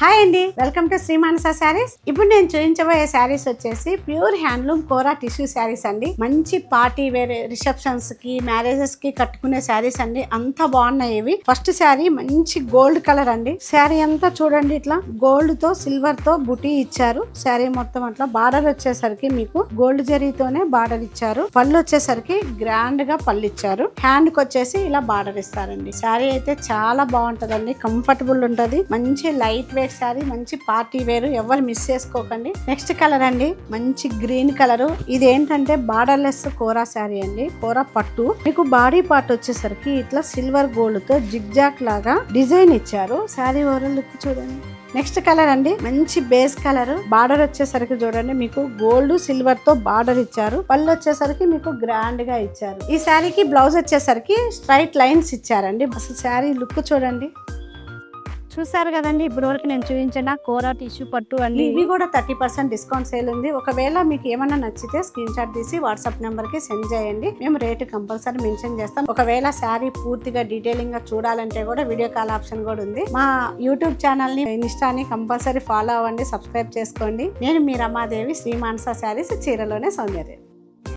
Hi అండి, welcome to Shri మానస శారీస్. ఇప్పుడు నేను చూపించబోయే శారీస్ వచ్చేసి ప్యూర్ హ్యాండ్లూమ్ కోరా టిష్యూ శారీస్ అండి. మంచి పార్టీ వేర్, రిసెప్షన్స్ కి, మ్యారేజెస్ కి కట్టుకునే శారీస్ అండి. అంత బాగున్నాయి ఇవి. ఫస్ట్ శారీ మంచి గోల్డ్ కలర్ అండి. శారీ అంతా చూడండి, ఇట్లా గోల్డ్ తో సిల్వర్ తో బుటీ ఇచ్చారు. శారీ మొత్తం అట్లా బార్డర్ వచ్చేసరికి మీకు గోల్డ్ జరీతోనే బార్డర్ ఇచ్చారు. పళ్ళు వచ్చేసరికి గ్రాండ్ గా పళ్ళు ఇచ్చారు. హ్యాండ్ కి వచ్చేసి ఇలా బార్డర్ ఇస్తారండి. శారీ అయితే చాలా బాగుంటదండి, కంఫర్టబుల్ ఉంటది. మంచి లైట్ వెయిట్ శారీ, మంచి పార్టీ వేరు, ఎవరు మిస్ చేసుకోకండి. నెక్స్ట్ కలర్ అండి, మంచి గ్రీన్ కలర్. ఇది ఏంటంటే బార్డర్ లెస్ కోరా శారీ అండి, కోరా పట్టు. మీకు బాడీ పార్ట్ వచ్చేసరికి ఇట్లా సిల్వర్ గోల్డ్ తో జిగ్జాక్ లాగా డిజైన్ ఇచ్చారు. శారీ ఓవరాల్ లుక్ చూడండి. నెక్స్ట్ కలర్ అండి, మంచి బేస్ కలర్. బార్డర్ వచ్చేసరికి చూడండి, మీకు గోల్డ్ సిల్వర్ తో బార్డర్ ఇచ్చారు. పళ్ళు వచ్చేసరికి మీకు గ్రాండ్ గా ఇచ్చారు. ఈ శారీకి బ్లౌజ్ వచ్చేసరికి స్ట్రైట్ లైన్స్ ఇచ్చారండి. అసలు శారీ లుక్ చూడండి. చూసారు కదండి, ఇప్పుడు వరకు నేను చూపించిన కోరా టిష్యూ పట్టు అండి. ఇవి కూడా 30% డిస్కౌంట్ సేల్ ఉంది. ఒకవేళ మీకు ఏమన్నా నచ్చితే స్క్రీన్ షాట్ తీసి వాట్సాప్ నెంబర్ కి సెండ్ చేయండి. మేము రేటు కంపల్సరీ మెన్షన్ చేస్తాం. ఒకవేళ శారీ పూర్తిగా డీటెయిలింగ్ గా చూడాలంటే కూడా వీడియో కాల్ ఆప్షన్ కూడా ఉంది. మా యూట్యూబ్ ఛానల్ ని, ఇన్స్టాని కంపల్సరీ ఫాలో అవ్వండి, సబ్స్క్రైబ్ చేసుకోండి. నేను మీ రమాదేవి, శ్రీ మానస శారీస్, చీరలోనే సౌందర్యం.